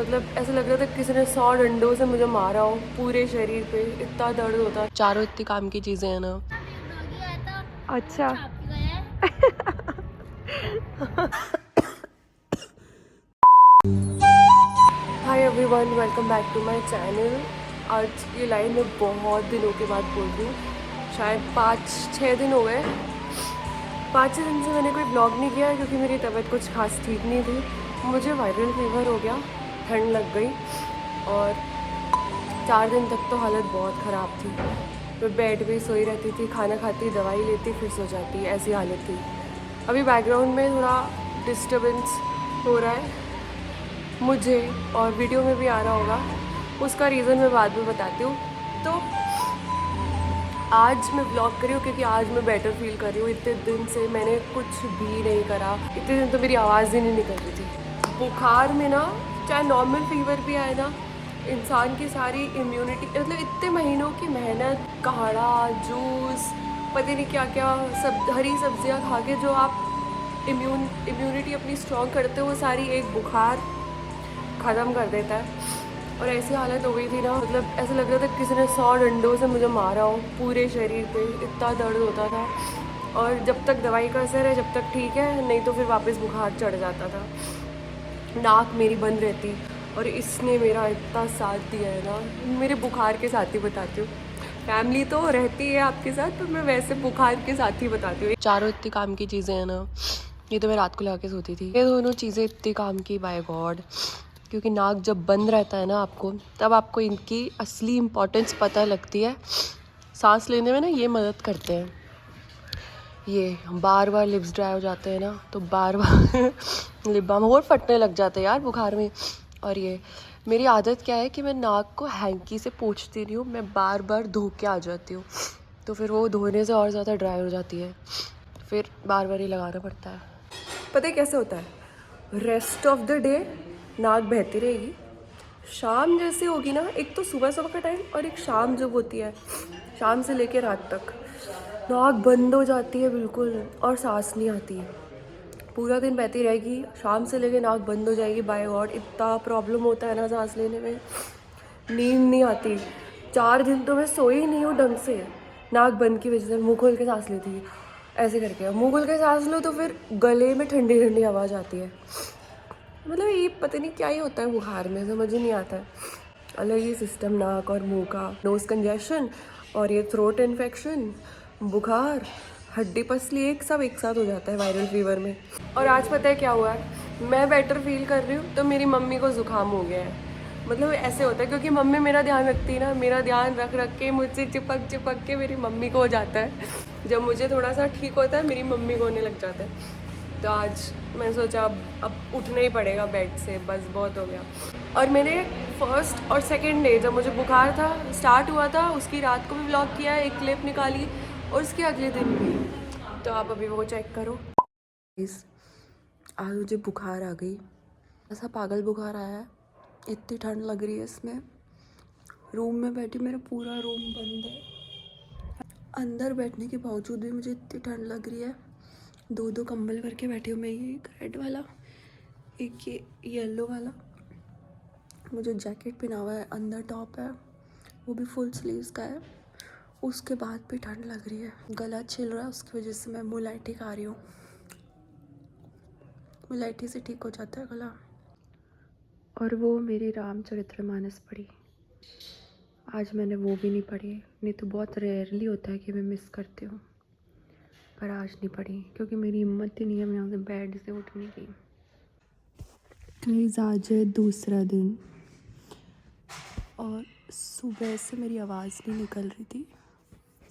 मतलब ऐसा लग रहा था किसी ने 100 डंडों से मुझे मारा हो पूरे शरीर पे, इतना दर्द होता। चारों इतनी काम की चीजें हैं ना। अच्छा। Hi everyone, welcome back to my channel. आज ये लाइन मैं बहुत दिनों के बाद बोल रही हूँ, शायद 5-6 दिन हो गए। 5-6 दिन से मैंने कोई ब्लॉग नहीं किया क्योंकि मेरी तबीयत कुछ खास ठीक नहीं थी। मुझे वायरल फीवर हो गया, ठंड लग गई और 4 दिन तक तो हालत बहुत ख़राब थी। मैं बेड पे सोई रहती थी, खाना खाती, दवाई लेती, फिर सो जाती, ऐसी हालत थी। अभी बैकग्राउंड में थोड़ा डिस्टर्बेंस हो रहा है मुझे, और वीडियो में भी आ रहा होगा। उसका रीज़न मैं बाद में बताती हूँ। तो आज मैं ब्लॉग कर रही हूँ क्योंकि आज मैं बेटर फील कर रही हूँ। इतने दिन से मैंने कुछ भी नहीं करा, इतने दिन तो मेरी आवाज़ ही नहीं निकल रही थी। बुखार में ना, चाहे नॉर्मल फीवर भी आए ना, इंसान की सारी इम्यूनिटी, मतलब इतने महीनों की मेहनत, काढ़ा, जूस, पता नहीं क्या क्या, सब हरी सब्जियाँ खा के जो आप इम्यूनिटी अपनी स्ट्रॉन्ग करते हो, वो सारी एक बुखार ख़त्म कर देता है। और ऐसी हालत हो गई थी ना, मतलब ऐसा लग रहा था किसी ने 100 डंडों से मुझे मारा हो पूरे शरीर पे, इतना दर्द होता था। और जब तक दवाई का असर है, जब तक ठीक है, नहीं तो फिर वापस बुखार चढ़ जाता था। नाक मेरी बंद रहती। और इसने मेरा इतना साथ दिया है ना, मेरे बुखार के साथ ही बताती हूँ। फैमिली तो रहती है आपके साथ, तो मैं वैसे बुखार के साथ ही बताती हूँ। चारों इतनी काम की चीज़ें हैं ना। ये तो मैं रात को लगा के सोती थी, ये दोनों चीज़ें इतनी काम की, बाय गॉड। क्योंकि नाक जब बंद रहता है ना आपको, तब आपको इनकी असली इम्पोर्टेंस पता लगती है। सांस लेने में ना ये मदद करते हैं। ये बार बार लिप्स ड्राई हो जाते हैं ना, तो बार बार लिप बाम और फटने लग जाते हैं यार बुखार में। और ये मेरी आदत क्या है कि मैं नाक को हैंकी से पोंछती नहीं हूँ, मैं बार बार धो के आ जाती हूँ। तो फिर वो धोने से और ज़्यादा ड्राई हो जाती है, फिर बार बार ही लगाना पड़ता है। पता है कैसे होता है? रेस्ट ऑफ द डे नाक बहती रहेगी, शाम जैसे होगी ना, एक तो सुबह सुबह का टाइम और एक शाम जब होती है, शाम से लेकर रात तक नाक बंद हो जाती है बिल्कुल, और सांस नहीं आती। पूरा दिन बहती रहेगी, शाम से लेकर नाक बंद हो जाएगी। बाय गॉड, इतना प्रॉब्लम होता है ना सांस लेने में, नींद नहीं आती। 4 दिन तो मैं सोई ही नहीं हूँ ढंग से, नाक बंद की वजह से। मुँह खोल के सांस लेती है ऐसे करके, मुँह खोल के सांस लो तो फिर गले में ठंडी ठंडी आवाज़ आती है। मतलब ये पता नहीं क्या ही होता है बुखार में, समझ ही नहीं आता है। अलग ही सिस्टम, नाक और मुंह का, नोज़ कंजेशन और ये थ्रोट इन्फेक्शन, बुखार, हड्डी पसली, एक सब एक साथ हो जाता है वायरल फीवर में। और आज पता है क्या हुआ है? मैं बेटर फील कर रही हूँ तो मेरी मम्मी को ज़ुकाम हो गया है। मतलब ऐसे होता है क्योंकि मम्मी मेरा ध्यान रखती है ना, मेरा ध्यान रख रख के मुझसे चिपक चिपक के मेरी मम्मी को हो जाता है। जब मुझे थोड़ा सा ठीक होता है, मेरी मम्मी को होने लग जाता है। तो आज मैंने सोचा अब उठना ही पड़ेगा बेड से, बस बहुत हो गया। और मैंने फर्स्ट और सेकंड डे जब मुझे बुखार था, स्टार्ट हुआ था, उसकी रात को भी व्लॉग किया है, एक क्लिप निकाली, और उसके अगले दिन भी। तो आप अभी वो चेक करो। आज मुझे बुखार आ गई, ऐसा पागल बुखार आया है, इतनी ठंड लग रही है इसमें। रूम में बैठी, मेरा पूरा रूम बंद है, अंदर बैठने के बावजूद भी मुझे इतनी ठंड लग रही है। 2-2 कंबल करके बैठी हूँ मैं, ये एक रेड वाला, एक ये येलो वाला। मुझे जैकेट पहना हुआ है, अंदर टॉप है, वो भी फुल स्लीव्स का है। उसके बाद भी ठंड लग रही है, गला छिल रहा है, उसकी वजह से मैं मुलायठी खा रही हूँ। मुलायठी से ठीक हो जाता है गला। और वो मेरी रामचरितमानस पढ़ी, आज मैंने वो भी नहीं पढ़ी। नहीं तो बहुत रेयरली होता है कि मैं मिस करती हूँ, पर आज नहीं पढ़ी क्योंकि मेरी हिम्मत ही नहीं है मैं यहाँ से बेड से उठने की। गाइस, आज है दूसरा दिन और सुबह से मेरी आवाज़ नहीं निकल रही थी।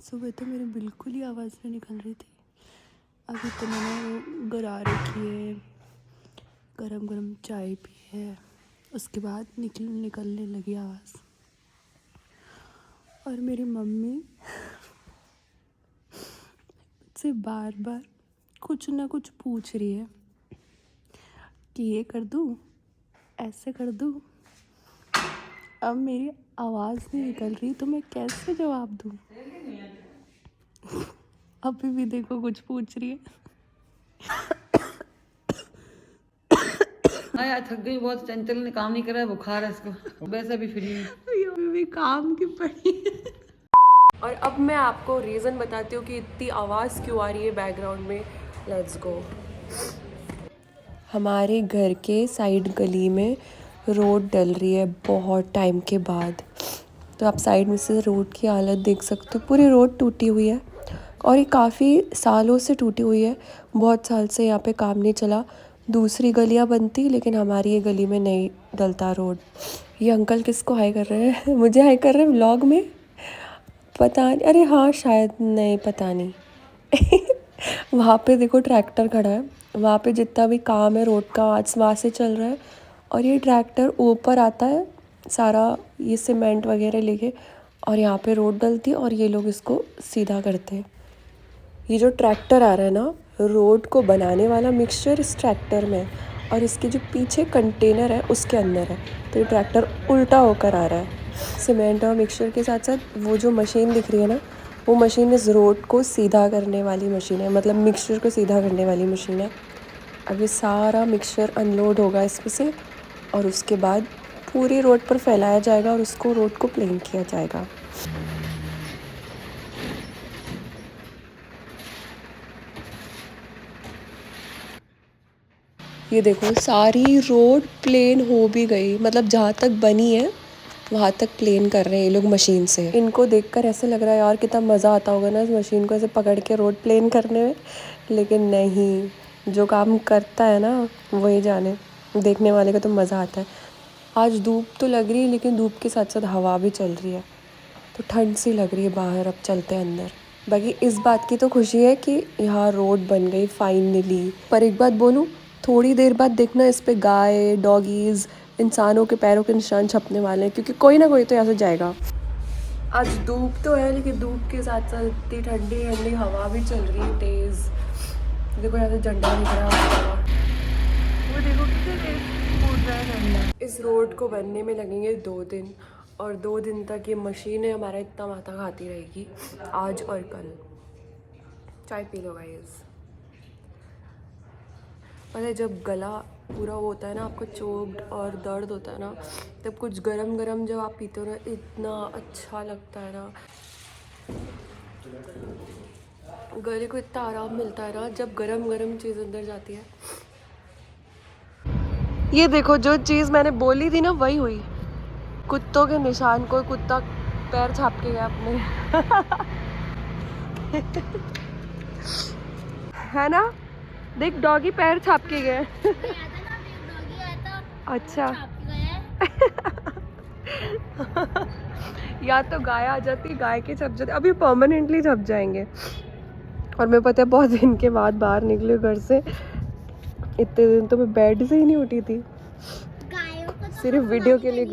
सुबह तो मेरी बिल्कुल ही आवाज़ नहीं निकल रही थी। अभी तो मैंने गरारे किए, गरम गरम चाय पी है, उसके बाद निकलने लगी आवाज़। और मेरी मम्मी मुझसे बार बार कुछ ना कुछ पूछ रही है कि ये कर दूँ, ऐसे कर दूँ। अब मेरी आवाज़ नहीं निकल रही तो मैं कैसे जवाब दूँ? अभी भी देखो कुछ पूछ रही है। हाँ यार थक गई बहुत, चंचल ने काम नहीं करा है, बुखार है इसको, वैसे भी फ्री भी काम की पड़ी। और अब मैं आपको रीज़न बताती हूँ कि इतनी आवाज़ क्यों आ रही है बैकग्राउंड में। Let's go. हमारे घर के साइड गली में रोड डल रही है बहुत टाइम के बाद। तो आप साइड में से रोड की हालत देख सकते हो, पूरी रोड टूटी हुई है और ये काफ़ी सालों से टूटी हुई है। बहुत साल से यहाँ पे काम नहीं चला, दूसरी गलियाँ बनती लेकिन हमारी ये गली में नहीं डलता रोड। ये अंकल किसको हाई कर रहे हैं? मुझे हाई कर रहे हैं व्लॉग में, पता नहीं। अरे हाँ शायद, नहीं पता नहीं। वहाँ पे देखो ट्रैक्टर खड़ा है, वहाँ पे जितना भी काम है रोड का आज वहाँ से चल रहा है। और ये ट्रैक्टर ऊपर आता है सारा ये सीमेंट वगैरह लेके और यहाँ पे रोड डलती है और ये लोग इसको सीधा करते हैं। ये जो ट्रैक्टर आ रहा है ना, रोड को बनाने वाला मिक्सचर इस ट्रैक्टर में है और इसके जो पीछे कंटेनर है उसके अंदर है। तो ये ट्रैक्टर उल्टा होकर आ रहा है। सीमेंट और मिक्सचर के साथ साथ वो जो मशीन दिख रही है ना, वो मशीन इस रोड को सीधा करने वाली मशीन है, मतलब मिक्सचर को सीधा करने वाली मशीन है। अब ये सारा मिक्सचर अनलोड होगा इसमें से और उसके बाद पूरी रोड पर फैलाया जाएगा और उसको रोड को प्लेन किया जाएगा। ये देखो सारी रोड प्लेन हो भी गई, मतलब जहाँ तक बनी है वहाँ तक प्लेन कर रहे हैं ये लोग मशीन से। इनको देखकर ऐसे लग रहा है यार कितना मज़ा आता होगा ना इस मशीन को ऐसे पकड़ के रोड प्लेन करने में, लेकिन नहीं, जो काम करता है ना वही जाने, देखने वाले को तो मज़ा आता है। आज धूप तो लग रही है लेकिन धूप के साथ साथ हवा भी चल रही है, तो ठंड सी लग रही है बाहर। अब चलते हैं अंदर। बाकी इस बात की तो खुशी है कि यहाँ रोड बन गई फाइनली। पर एक बात बोलूँ, थोड़ी देर बाद देखना इस पे गाय, डॉगीज़, इंसानों के पैरों के निशान छपने वाले हैं, क्योंकि कोई ना कोई तो यहाँ से जाएगा। आज धूप तो है लेकिन धूप के साथ साथ इतनी ठंडी ठंडी हवा भी चल रही है तेज़। देखो यहाँ से झंडा दिख रहा है, वो देखो कितने तेज कूद रहा है झंडा। इस रोड को बनने में लगेंगे 2 दिन और 2 दिन तक ये मशीनें हमारा इतना माथा खाती रहेगी, आज और कल। चाय पी लो गाइस। पता है जब गला पूरा वो होता है ना, आपको चोक्ड और दर्द होता है ना, तब कुछ गरम गरम जब आप पीते हो ना इतना अच्छा लगता है ना, गले को इतना आराम मिलता है ना जब गरम गरम चीज़ अंदर जाती है। ये देखो जो चीज़ मैंने बोली थी ना वही हुई, कुत्तों के निशान को कुत्ता पैर छाप के गया अपने। है ना, देख डॉगी पैर छाप के गए। अच्छा। या तो गाय आ जाती, गाय के छप जाते, अभी परमानेंटली छप जाएंगे। और मैं पता है बहुत दिन के बाद बाहर निकली घर से, इतने दिन तो मैं बेड से ही नहीं उठी थी, सिर्फ वीडियो के लिए।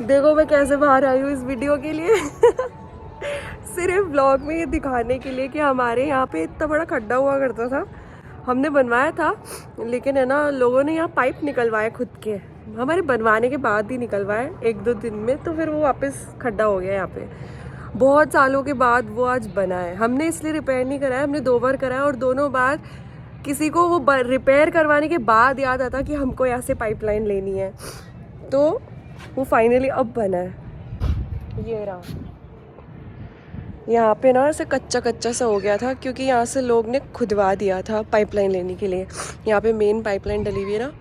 देखो मैं कैसे बाहर आई हूँ इस वीडियो के लिए। सिर्फ व्लॉग में ये दिखाने के लिए कि हमारे यहाँ पे इतना बड़ा खड्डा हुआ करता था, हमने बनवाया था लेकिन है ना लोगों ने यहाँ पाइप निकलवाए खुद के, हमारे बनवाने के बाद ही निकलवाए 1-2 दिन में, तो फिर वो वापस खड्डा हो गया यहाँ पे। बहुत सालों के बाद वो आज बना है, हमने इसलिए रिपेयर नहीं कराया, हमने 2 बार कराया और दोनों बार किसी को वो रिपेयर करवाने के बाद याद आता कि हमको यहाँ से पाइपलाइन लेनी है, तो वो फाइनली अब बना है। ये रहा, यहाँ पे ना ऐसे कच्चा कच्चा सा हो गया था क्योंकि यहाँ से लोग ने खुदवा दिया था पाइपलाइन लेने के लिए। यहाँ पे मेन पाइपलाइन डली हुई है ना,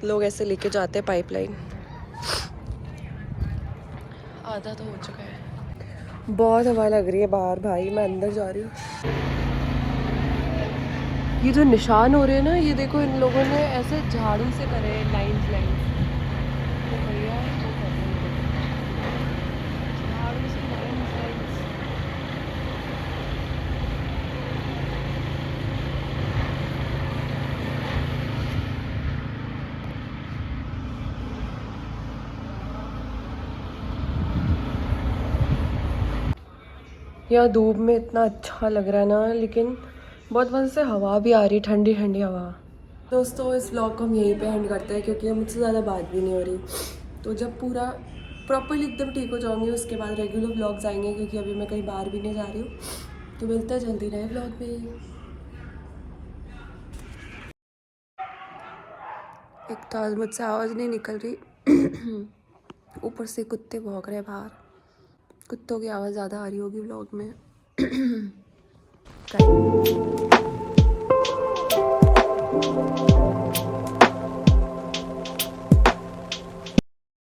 लोग ऐसे लेके जाते हैं पाइपलाइन। आधा तो हो चुका है। बहुत हवा लग रही है बाहर भाई, मैं अंदर जा रही हूँ। ये जो निशान हो रहे हैं ना, ये देखो इन लोगों ने ऐसे झाड़ू से करे हैं लाइन्स लाइन्स, तो भैया वो कर रहे हैं झाड़ू से लाइन्स लाइन्स। यहाँ धूप में इतना अच्छा लग रहा है ना, लेकिन बहुत वजह से हवा भी आ रही है, ठंडी ठंडी हवा। दोस्तों इस व्लॉग को हम यहीं पे एंड करते हैं क्योंकि मुझसे ज़्यादा बात भी नहीं हो रही, तो जब पूरा प्रॉपरली एकदम ठीक हो जाऊँगी उसके बाद रेगुलर व्लॉग्स आएंगे, क्योंकि अभी मैं कहीं बाहर भी नहीं जा रही हूँ। तो मिलते हैं जल्दी नए व्लॉग में। एक तो आज मुझसे आवाज़ नहीं निकल रही, ऊपर से कुत्ते भौंक रहे हैं बाहर। कुत्तों की आवाज़ ज़्यादा आ रही होगी व्लॉग में।